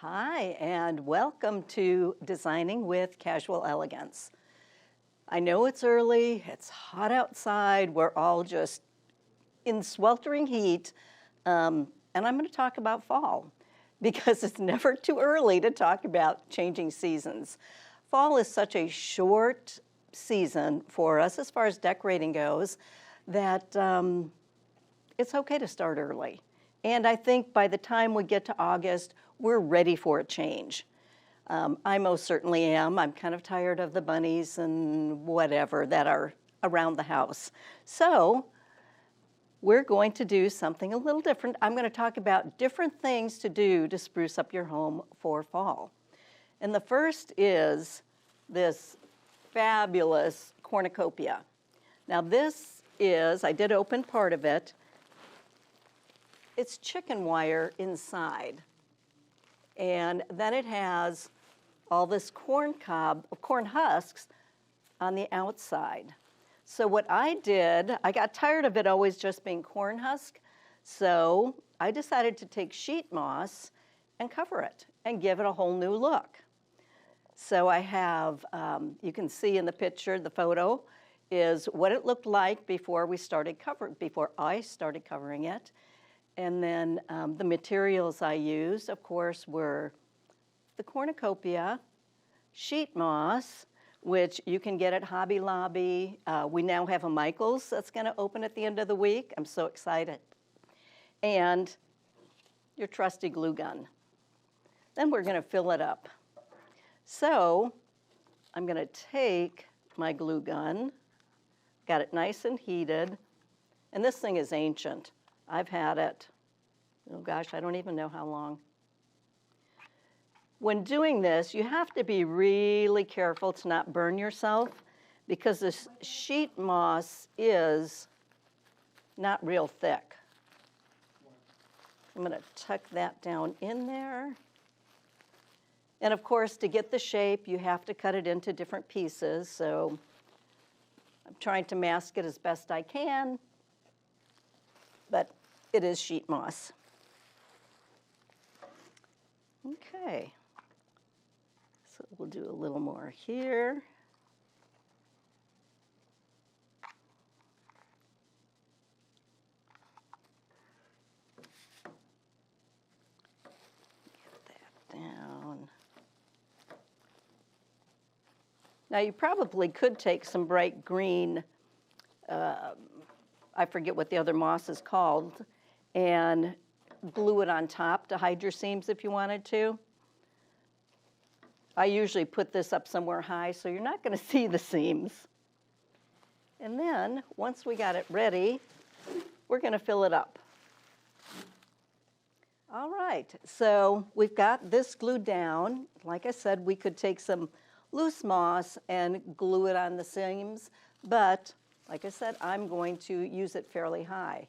Hi, and welcome to Designing with Casual Elegance. I know it's early, it's hot outside, we're all just in sweltering heat, and I'm going to talk about fall because it's never too early to talk about changing seasons. Fall is such a short season for us as far as decorating goes that it's okay to start early. And I think by the time we get to August, we're ready for a change. I most certainly am. I'm kind of tired of the bunnies and whatever that are around the house. So we're going to do something a little different. I'm going to talk about different things to do to spruce up your home for fall. And the first is this fabulous cornucopia. Now this is, I did open part of it, it's chicken wire inside. And then it has all this corn husks on the outside. So what I did, I got tired of it always just being corn husk, so I decided to take sheet moss and cover it and give it a whole new look. So I have, you can see in the picture, the photo, is what it looked like before I started covering it. And then the materials I used, of course, were the cornucopia, sheet moss, which you can get at Hobby Lobby. We now have a Michael's that's going to open at the end of the week. I'm so excited. And your trusty glue gun. Then we're going to fill it up. So I'm going to take my glue gun, got it nice and heated, and this thing is ancient. I've had it, oh gosh, I don't even know how long. When doing this, you have to be really careful to not burn yourself because this sheet moss is not real thick. I'm going to tuck that down in there. And of course, to get the shape, you have to cut it into different pieces. So I'm trying to mask it as best I can, but it is sheet moss. Okay, so we'll do a little more here. Get that down. Now you probably could take some bright green, I forget what the other moss is called, and glue it on top to hide your seams if you wanted to. I usually put this up somewhere high so you're not going to see the seams. And then once we got it ready, we're going to fill it up. All right, so we've got this glued down. Like I said, we could take some loose moss and glue it on the seams, but like I said, I'm going to use it fairly high.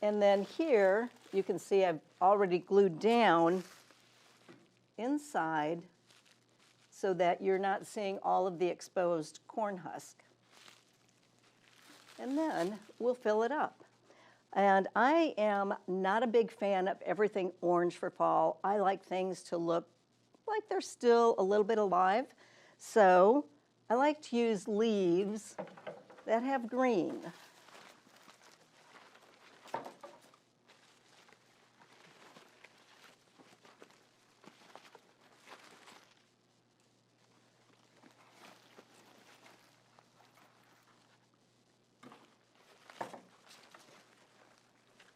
And then here, you can see I've already glued down inside so that you're not seeing all of the exposed corn husk. And then we'll fill it up. And I am not a big fan of everything orange for fall. I like things to look like they're still a little bit alive. So I like to use leaves that have green.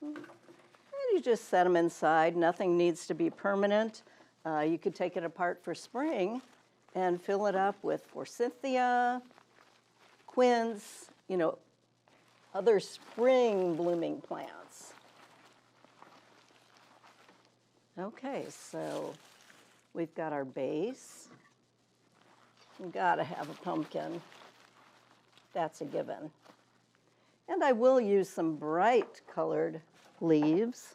And you just set them inside. Nothing needs to be permanent. You could take it apart for spring and fill it up with forsythia, quince, other spring blooming plants. Okay, so we've got our base. We've got to have a pumpkin. That's a given. And I will use some bright colored leaves.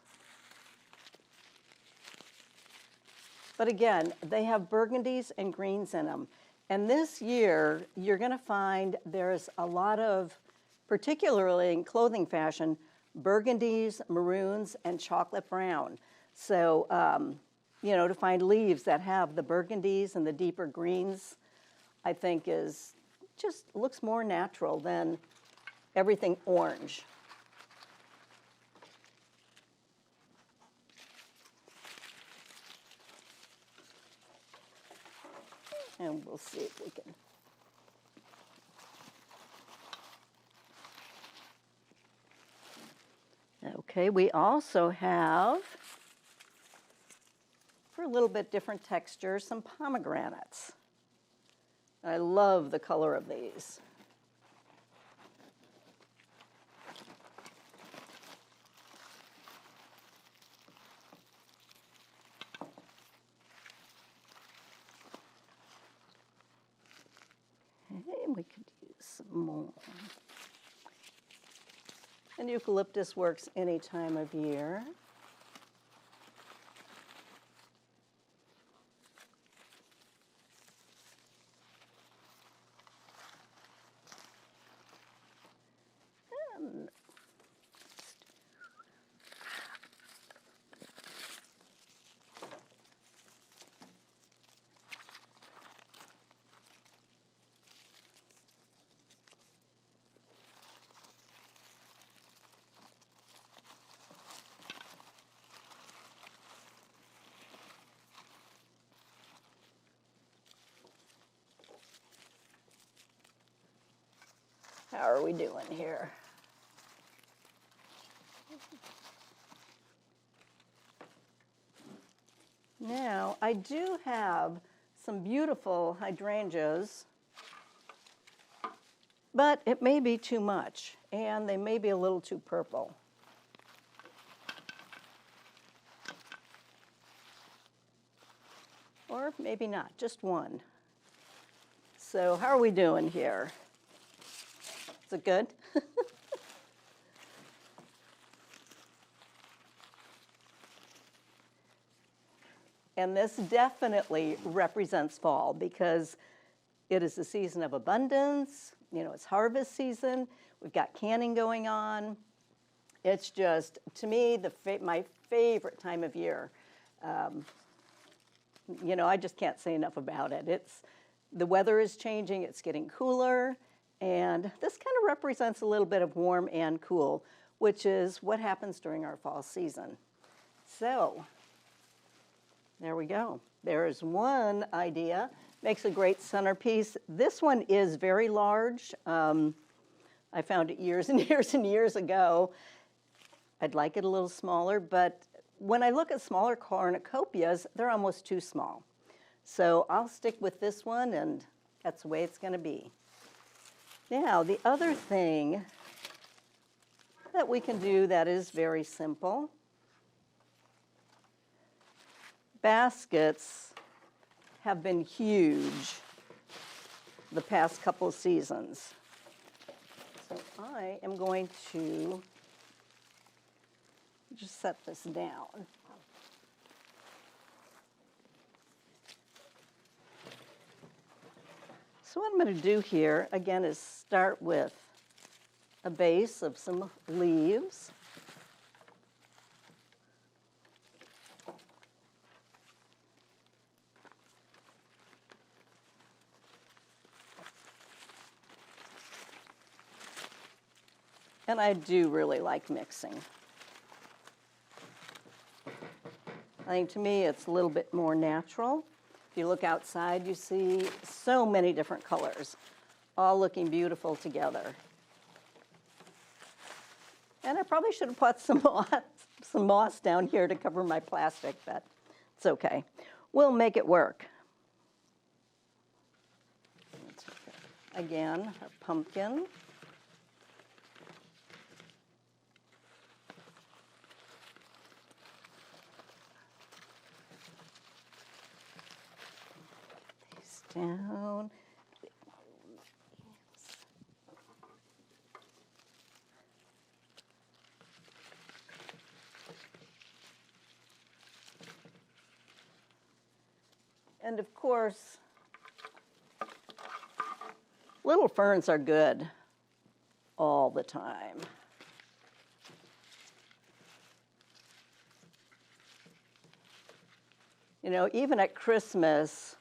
But again, they have burgundies and greens in them. And this year, you're going to find there's a lot of, particularly in clothing fashion, burgundies, maroons, and chocolate brown. So you know, to find leaves that have the burgundies and the deeper greens, I think is just looks more natural than everything orange. And we'll see if we can. Okay, we also have, for a little bit different texture, some pomegranates. I love the color of these. Okay, we could use some more. And eucalyptus works any time of year. How are we doing here? Now, I do have some beautiful hydrangeas, but it may be too much, and they may be a little too purple. Or maybe not, just one. So how are we doing here? Is it good? And this definitely represents fall because it is the season of abundance. You know, it's harvest season. We've got canning going on. It's just, to me, my favorite time of year. You know, I just can't say enough about it. The weather is changing. It's getting cooler. And this kind of represents a little bit of warm and cool, which is what happens during our fall season. So there we go. There is one idea. Makes a great centerpiece. This one is very large. I found it years and years and years ago. I'd like it a little smaller, but when I look at smaller cornucopias, they're almost too small. So I'll stick with this one, and that's the way it's going to be. Now, the other thing that we can do that is very simple, baskets have been huge the past couple of seasons. So I am going to just set this down. So what I'm going to do here, again, is start with a base of some leaves. And I do really like mixing. I think to me it's a little bit more natural. If you look outside, you see so many different colors, all looking beautiful together. And I probably should have put some moss down here to cover my plastic, but it's okay. We'll make it work. Again, our pumpkin. Down. And of course, little ferns are good all the time. You know, even at Christmas,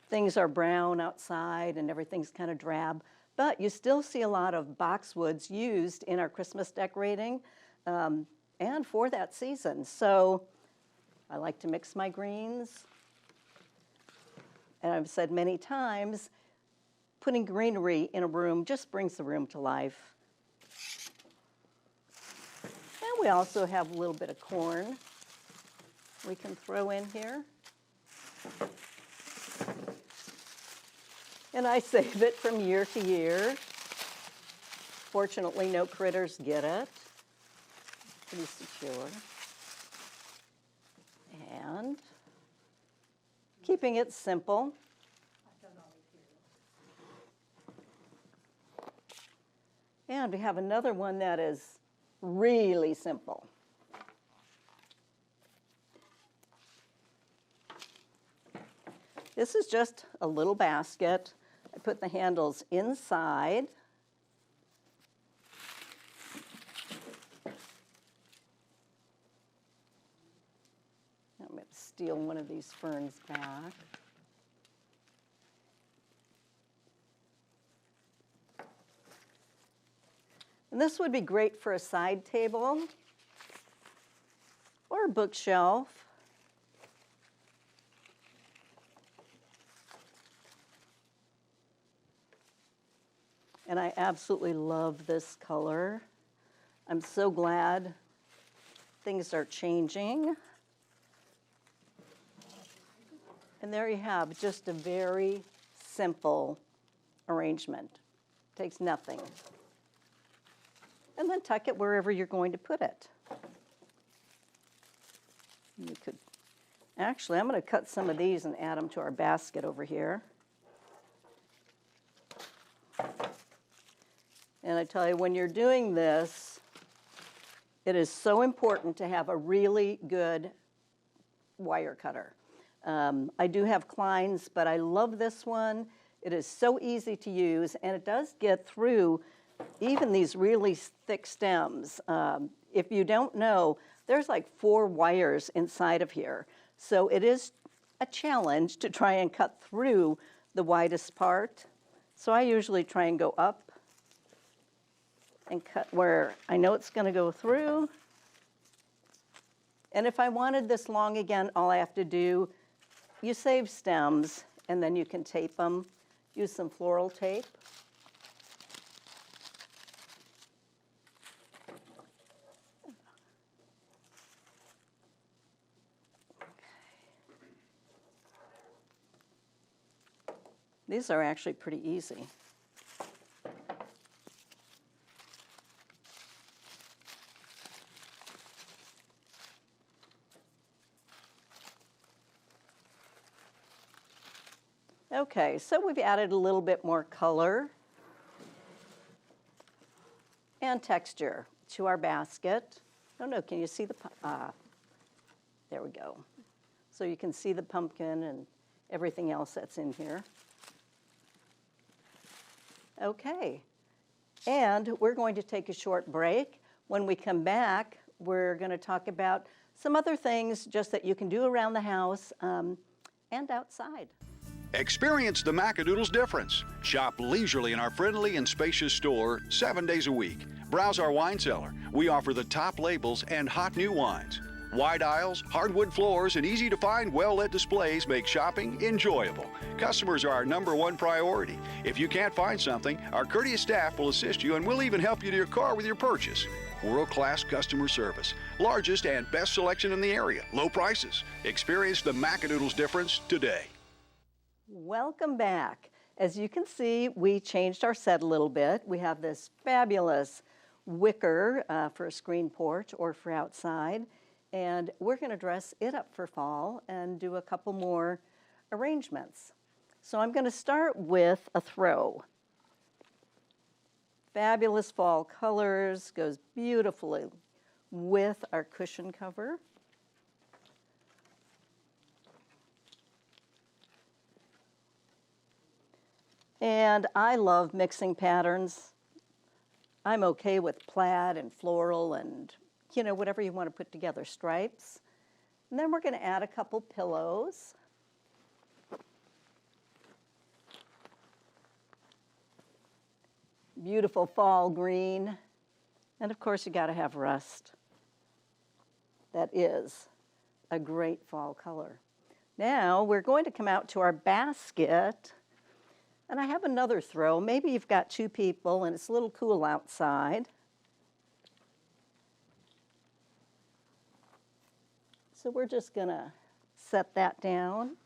things are brown outside and everything's kind of drab, but you still see a lot of boxwoods used in our Christmas decorating and for that season. So I like to mix my greens. And I've said many times, putting greenery in a room just brings the room to life. And we also have a little bit of corn we can throw in here. And I save it from year to year. Fortunately, no critters get it. Pretty secure. And keeping it simple. And we have another one that is really simple. This is just a little basket. I put the handles inside. I'm going to steal one of these ferns back. And this would be great for a side table or a bookshelf. And I absolutely love this color. I'm so glad things are changing. And there you have just a very simple arrangement. Takes nothing. And then tuck it wherever you're going to put it. You could, actually, I'm going to cut some of these and add them to our basket over here. And I tell you, when you're doing this, it is so important to have a really good wire cutter. I do have Klein's, but I love this one. It is so easy to use, and it does get through even these really thick stems. If you don't know, there's like 4 wires inside of here. So it is a challenge to try and cut through the widest part. So I usually try and go up and cut where I know it's going to go through. And if I wanted this long again, all I have to do, you save stems, and then you can tape them. Use some floral tape. These are actually pretty easy. Okay, so we've added a little bit more color and texture to our basket. Oh no, can you see the, there we go. So you can see the pumpkin and everything else that's in here. Okay, and we're going to take a short break. When we come back, we're going to talk about some other things just that you can do around the house and outside. Experience the Macadoodle's difference. Shop leisurely in our friendly and spacious store 7 days a week. Browse our wine cellar. We offer the top labels and hot new wines. Wide aisles, hardwood floors, and easy-to-find, well-lit displays make shopping enjoyable. Customers are our #1 priority. If you can't find something, our courteous staff will assist you, and we'll even help you to your car with your purchase. World-class customer service. Largest and best selection in the area. Low prices. Experience the Macadoodle's difference today. Welcome back. As you can see, we changed our set a little bit. We have this fabulous wicker for a screen porch or for outside. And we're going to dress it up for fall and do a couple more arrangements. So I'm going to start with a throw. Fabulous fall colors, goes beautifully with our cushion cover. And I love mixing patterns. I'm okay with plaid and floral and, you know, whatever you want to put together, stripes. And then we're going to add a couple pillows. Beautiful fall green. And of course, you got to have rust. That is a great fall color. Now we're going to come out to our basket. And I have another throw. Maybe you've got two people and it's a little cool outside. So we're just going to set that down.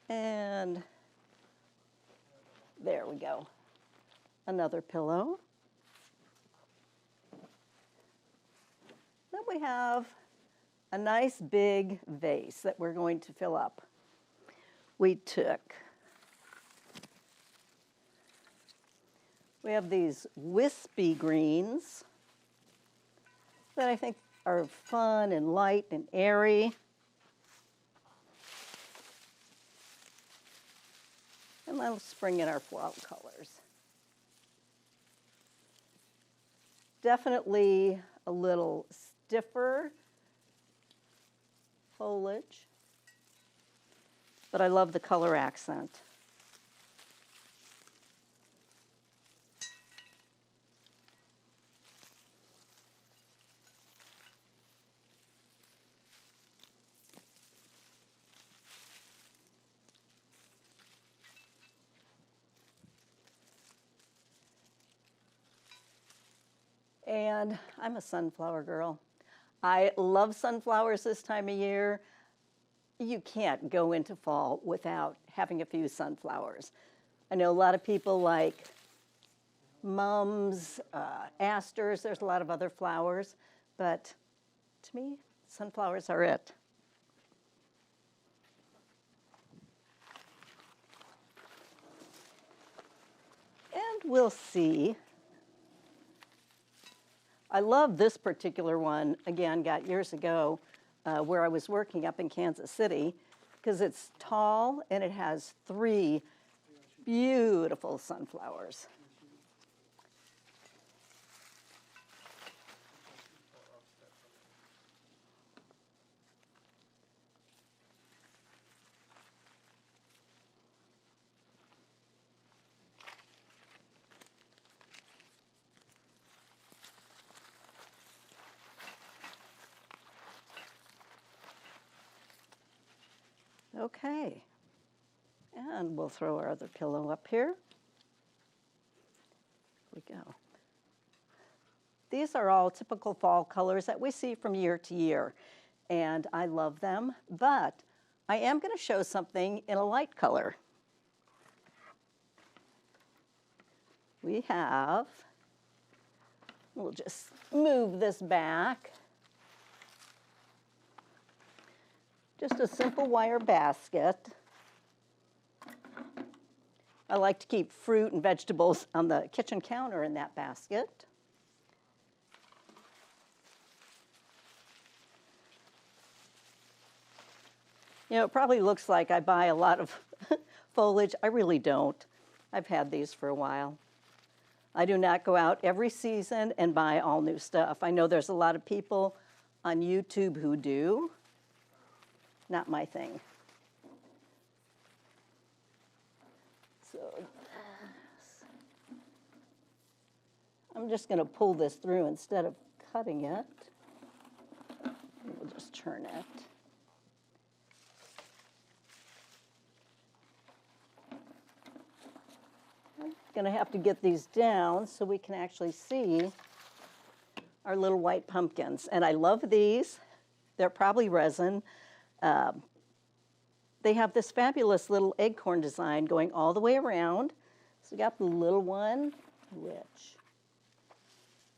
And there we go. Another pillow. Then we have a nice big vase that we're going to fill up. We have these wispy greens that I think are fun and light and airy. And let's bring in our flower colors. Definitely a little stiffer foliage, but I love the color accent. And I'm a sunflower girl. I love sunflowers this time of year. You can't go into fall without having a few sunflowers. I know a lot of people like mums, asters, there's a lot of other flowers, but to me, sunflowers are it. And we'll see. I love this particular one, again, got years ago, where I was working up in Kansas City, because it's tall and it has 3 beautiful sunflowers. Okay, and we'll throw our other pillow up here. Here we go. These are all typical fall colors that we see from year to year, and I love them, but I am going to show something in a light color. We have, we'll just move this back. Just a simple wire basket. I like to keep fruit and vegetables on the kitchen counter in that basket. You know, it probably looks like I buy a lot of foliage. I really don't. I've had these for a while. I do not go out every season and buy all new stuff. I know there's a lot of people on YouTube who do. Not my thing. So I'm just going to pull this through instead of cutting it. We'll just turn it. I'm going to have to get these down so we can actually see our little white pumpkins. And I love these. They're probably resin. They have this fabulous little acorn design going all the way around. So we got the little one, which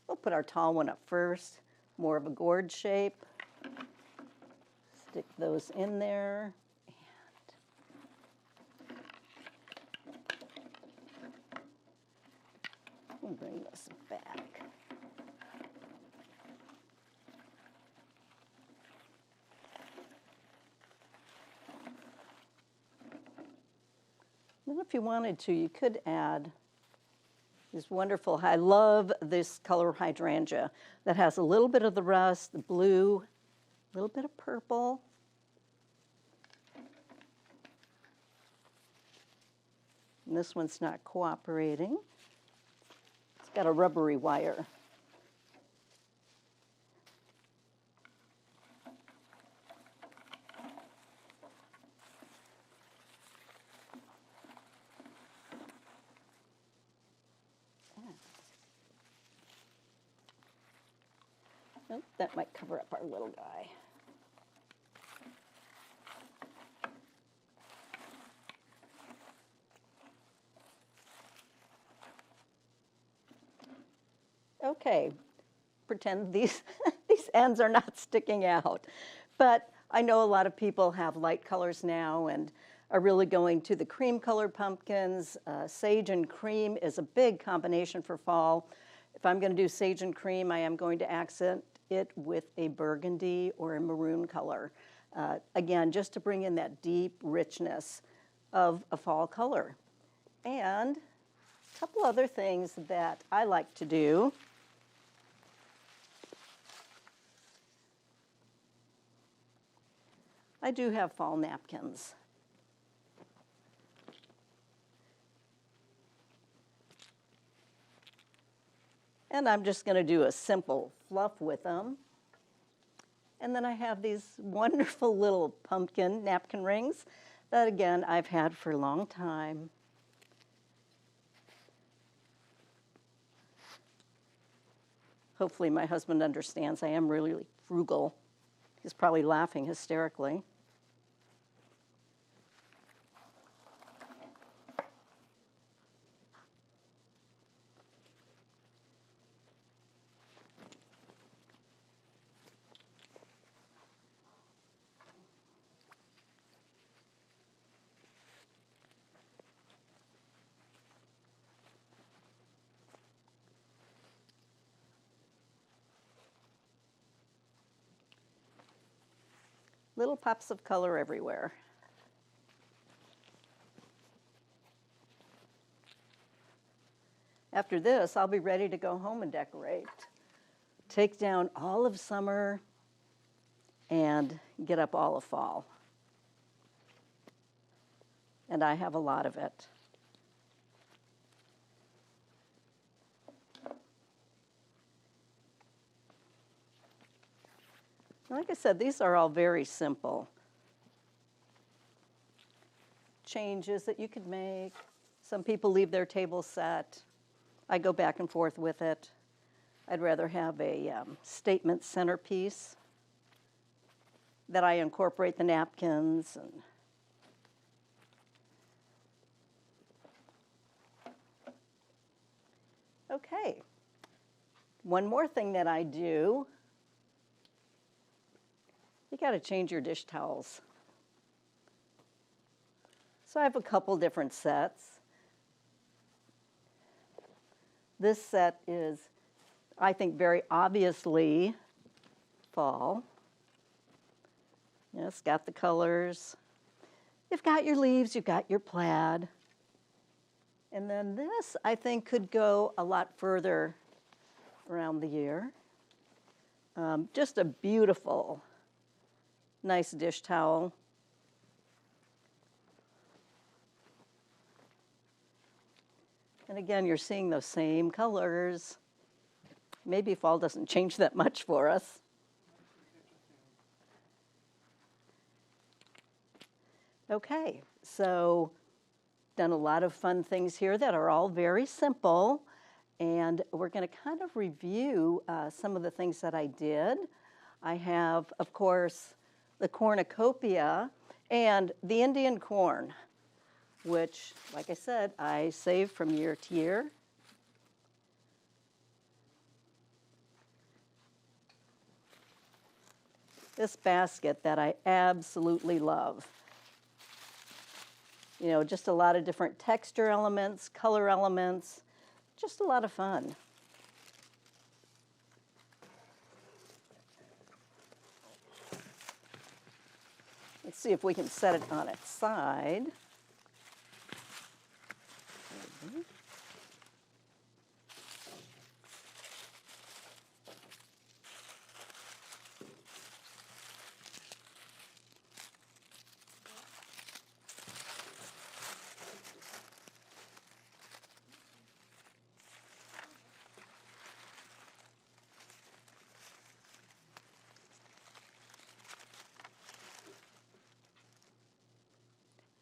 we'll put our tall one up first, more of a gourd shape. Stick those in there. And we'll bring this back. And if you wanted to, you could add It's wonderful. I love this color hydrangea that has a little bit of the rust, the blue, a little bit of purple. And this one's not cooperating. It's got a rubbery wire. Oh, that might cover up our little guy. Okay, pretend these, these ends are not sticking out. But I know a lot of people have light colors now and are really going to the cream colored pumpkins. Sage and cream is a big combination for fall. If I'm going to do sage and cream, I am going to accent it with a burgundy or a maroon color. Again, just to bring in that deep richness of a fall color. And a couple other things that I like to do. I do have fall napkins. And I'm just going to do a simple fluff with them. And then I have these wonderful little pumpkin napkin rings that, again, I've had for a long time. Hopefully my husband understands I am really frugal. He's probably laughing hysterically. Little pops of color everywhere. After this, I'll be ready to go home and decorate. Take down all of summer and get up all of fall. And I have a lot of it. Like I said, these are all very simple changes that you could make. Some people leave their table set. I go back and forth with it. I'd rather have a statement centerpiece that I incorporate the napkins. And okay, one more thing that I do. You got to change your dish towels. So I have a couple different sets. This set is, I think, very obviously fall. You know, it's got the colors. You've got your leaves, you've got your plaid. And then this, I think, could go a lot further around the year. Just a beautiful, nice dish towel. And again, you're seeing those same colors. Maybe fall doesn't change that much for us. Okay, so done a lot of fun things here that are all very simple. And we're going to kind of review some of the things that I did. I have, of course, the cornucopia and the Indian corn, which, like I said, I save from year to year. This basket that I absolutely love. You know, just a lot of different texture elements, color elements, just a lot of fun. Let's see if we can set it on its side.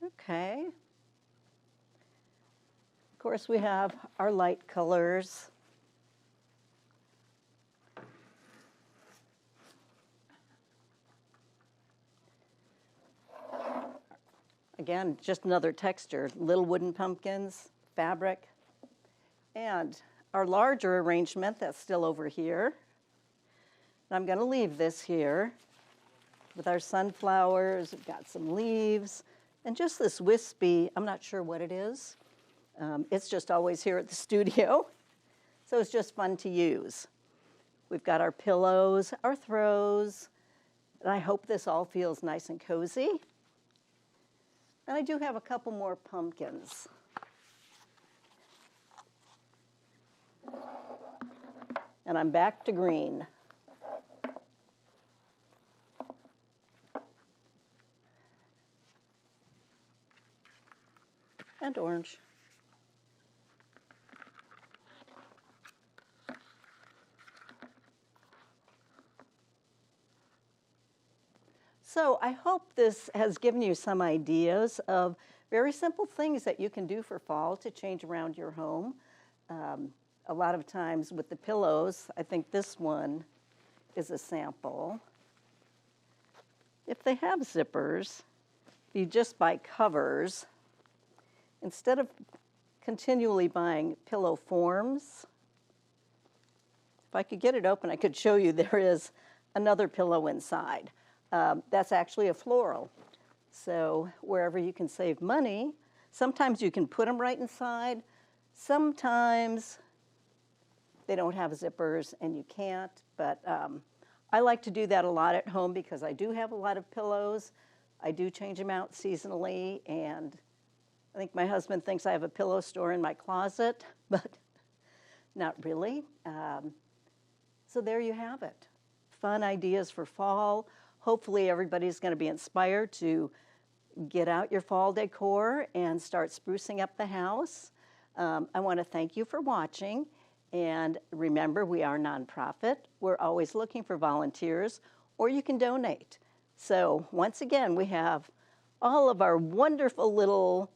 Okay. Of course, we have our light colors. Again, just another texture, little wooden pumpkins, fabric, and our larger arrangement that's still over here. And I'm going to leave this here with our sunflowers. We've got some leaves and just this wispy, I'm not sure what it is. It's just always here at the studio, so it's just fun to use. We've got our pillows, our throws, and I hope this all feels nice and cozy. And I do have a couple more pumpkins. And I'm back to green. And orange. So I hope this has given you some ideas of very simple things that you can do for fall to change around your home. A lot of times with the pillows, I think this one is a sample. If they have zippers, if you just buy covers, instead of continually buying pillow forms, if I could get it open, I could show you there is another pillow inside. That's actually a floral. So wherever you can save money, sometimes you can put them right inside. Sometimes they don't have zippers and you can't, but I like to do that a lot at home because I do have a lot of pillows. I do change them out seasonally, and I think my husband thinks I have a pillow store in my closet, but not really. So there you have it. Fun ideas for fall. Hopefully everybody's going to be inspired to get out your fall decor and start sprucing up the house. I want to thank you for watching. And remember, we are a nonprofit. We're always looking for volunteers, or you can donate. So once again, we have all of our wonderful little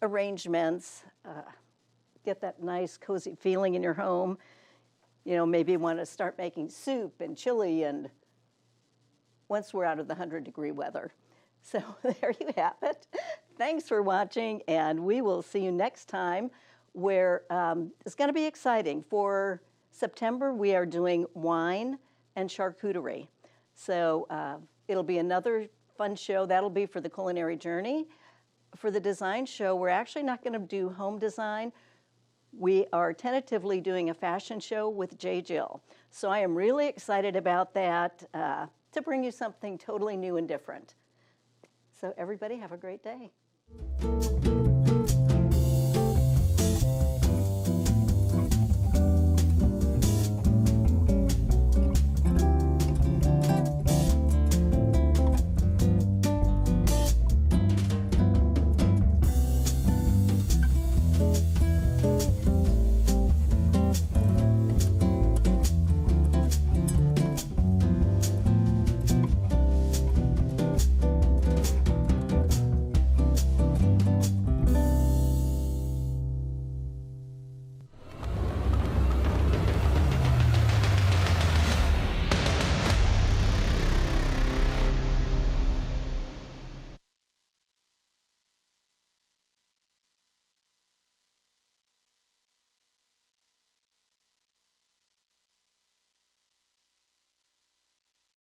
arrangements. Get that nice, cozy feeling in your home. You know, maybe you want to start making soup and chili and once we're out of the 100-degree weather. So there you have it. Thanks for watching, and we will see you next time where it's going to be exciting. For September, we are doing wine and charcuterie. So it'll be another fun show. That'll be for the culinary journey. For the design show, we're actually not going to do home design. We are tentatively doing a fashion show with J. Jill. So I am really excited about that, to bring you something totally new and different. So everybody have a great day.